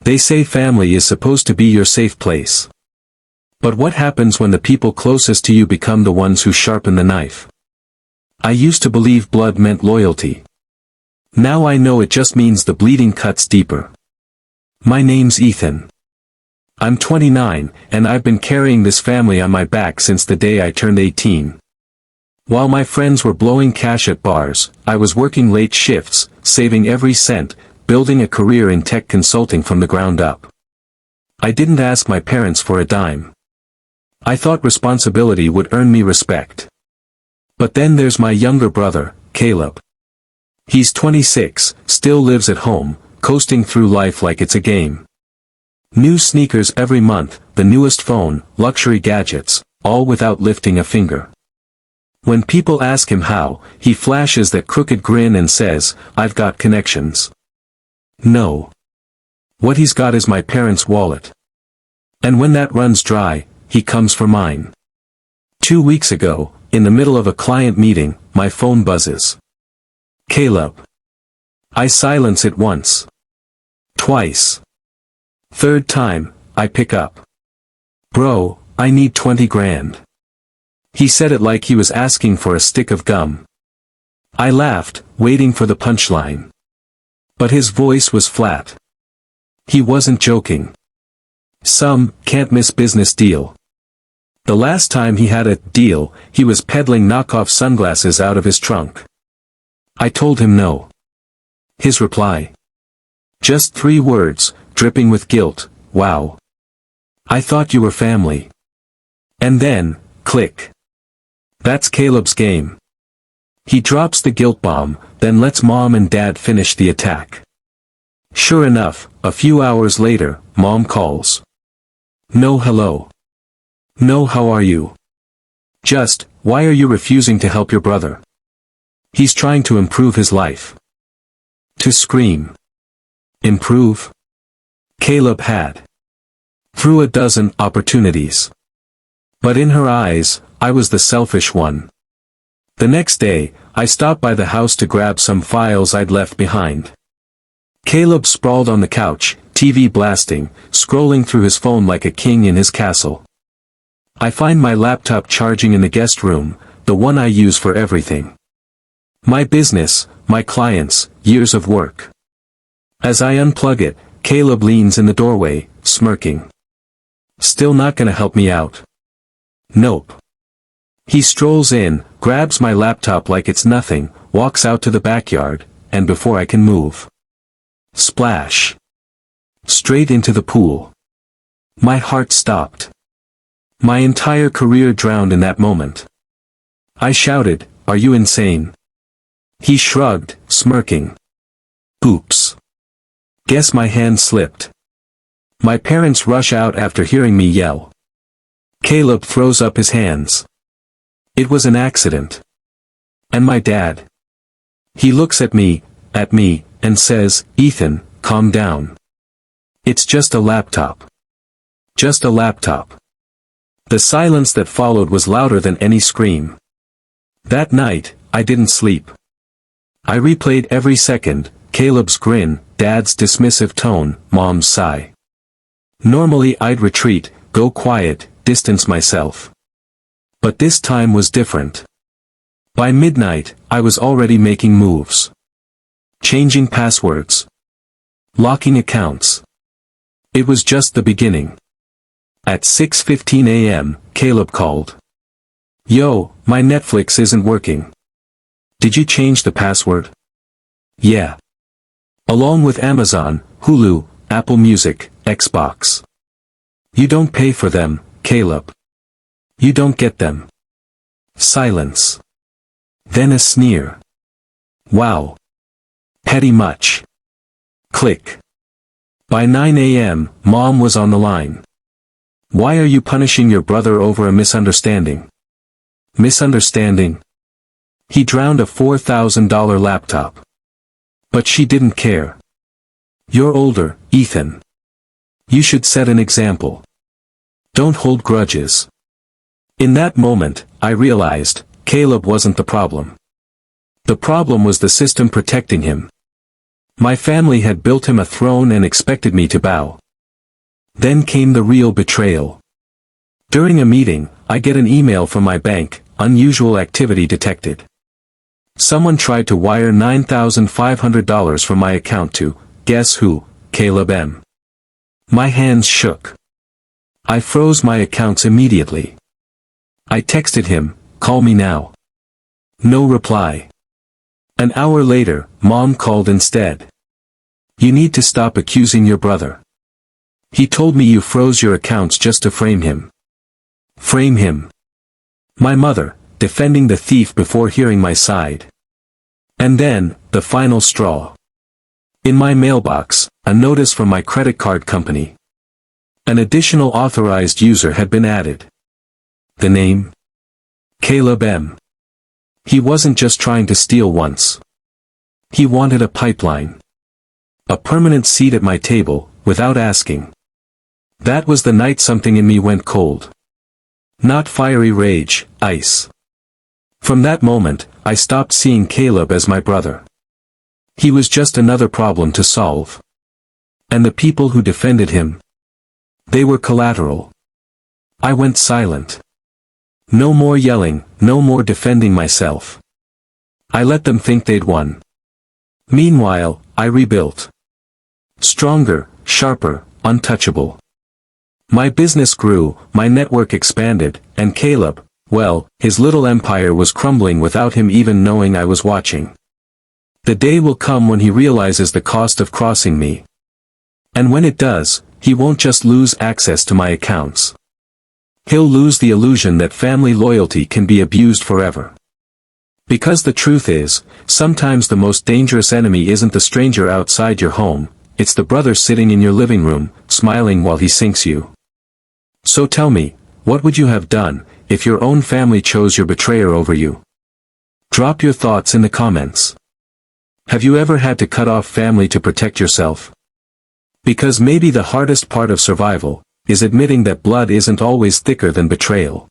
They say family is supposed to be your safe place. But what happens when the people closest to you become the ones who sharpen the knife? I used to believe blood meant loyalty. Now I know it just means the bleeding cuts deeper. My name's Ethan. I'm 29, and I've been carrying this family on my back since the day I turned 18. While my friends were blowing cash at bars, I was working late shifts, saving every cent, building a career in tech consulting from the ground up. I didn't ask my parents for a dime. I thought responsibility would earn me respect. But then there's my younger brother, Caleb. He's 26, still lives at home, coasting through life like it's a game. New sneakers every month, the newest phone, luxury gadgets, all without lifting a finger. When people ask him how, he flashes that crooked grin and says, "I've got connections." No. What he's got is my parents' wallet. And when that runs dry, he comes for mine. 2 weeks ago, in the middle of a client meeting, my phone buzzes. Caleb. I silence it once. Twice. Third time, I pick up. "Bro, I need 20 grand. He said it like he was asking for a stick of gum. I laughed, waiting for the punchline. But his voice was flat. He wasn't joking. Some can't-miss business deal. The last time he had a deal, he was peddling knockoff sunglasses out of his trunk. I told him no. His reply? Just 3 words, dripping with guilt, "Wow. I thought you were family." And then, click. That's Caleb's game. He drops the guilt bomb, then lets mom and dad finish the attack. Sure enough, a few hours later, mom calls. No hello. No how are you. Just, why are you refusing to help your brother? He's trying to improve his life. To scream. Improve? Caleb had. Through a dozen opportunities. But in her eyes, I was the selfish one. The next day, I stopped by the house to grab some files I'd left behind. Caleb sprawled on the couch, TV blasting, scrolling through his phone like a king in his castle. I find my laptop charging in the guest room, the one I use for everything. My business, my clients, years of work. As I unplug it, Caleb leans in the doorway, smirking. Still not gonna help me out. Nope. He strolls in, grabs my laptop like it's nothing, walks out to the backyard, and before I can move. Splash. Straight into the pool. My heart stopped. My entire career drowned in that moment. I shouted, "Are you insane?" He shrugged, smirking. Oops. Guess my hand slipped. My parents rush out after hearing me yell. Caleb throws up his hands. It was an accident. And my dad? He looks at me, and says, "Ethan, calm down. It's just a laptop. Just a laptop." The silence that followed was louder than any scream. That night, I didn't sleep. I replayed every second, Caleb's grin, Dad's dismissive tone, Mom's sigh. Normally I'd retreat, go quiet, distance myself. But this time was different. By midnight, I was already making moves. Changing passwords. Locking accounts. It was just the beginning. At 6:15 a.m., Caleb called. "Yo, my Netflix isn't working. Did you change the password?" "Yeah. Along with Amazon, Hulu, Apple Music, Xbox." "You don't pay for them, Caleb. You don't get them." Silence. Then a sneer. "Wow. Petty much." Click. By 9 a.m., Mom was on the line. "Why are you punishing your brother over a misunderstanding?" Misunderstanding? He drowned a $4,000 laptop. But she didn't care. "You're older, Ethan. You should set an example. Don't hold grudges." In that moment, I realized, Caleb wasn't the problem. The problem was the system protecting him. My family had built him a throne and expected me to bow. Then came the real betrayal. During a meeting, I get an email from my bank, unusual activity detected. Someone tried to wire $9,500 from my account to, guess who, Caleb M. My hands shook. I froze my accounts immediately. I texted him, call me now. No reply. An hour later, Mom called instead. You need to stop accusing your brother. He told me you froze your accounts just to frame him. Frame him. My mother, defending the thief before hearing my side. And then, the final straw. In my mailbox, a notice from my credit card company. An additional authorized user had been added. The name? Caleb M. He wasn't just trying to steal once. He wanted a pipeline. A permanent seat at my table, without asking. That was the night something in me went cold. Not fiery rage, ice. From that moment, I stopped seeing Caleb as my brother. He was just another problem to solve. And the people who defended him? They were collateral. I went silent. No more yelling, no more defending myself. I let them think they'd won. Meanwhile, I rebuilt. Stronger, sharper, untouchable. My business grew, my network expanded, and Caleb, well, his little empire was crumbling without him even knowing I was watching. The day will come when he realizes the cost of crossing me. And when it does, he won't just lose access to my accounts. He'll lose the illusion that family loyalty can be abused forever. Because the truth is, sometimes the most dangerous enemy isn't the stranger outside your home, it's the brother sitting in your living room, smiling while he sinks you. So tell me, what would you have done, if your own family chose your betrayer over you? Drop your thoughts in the comments. Have you ever had to cut off family to protect yourself? Because maybe the hardest part of survival is admitting that blood isn't always thicker than betrayal.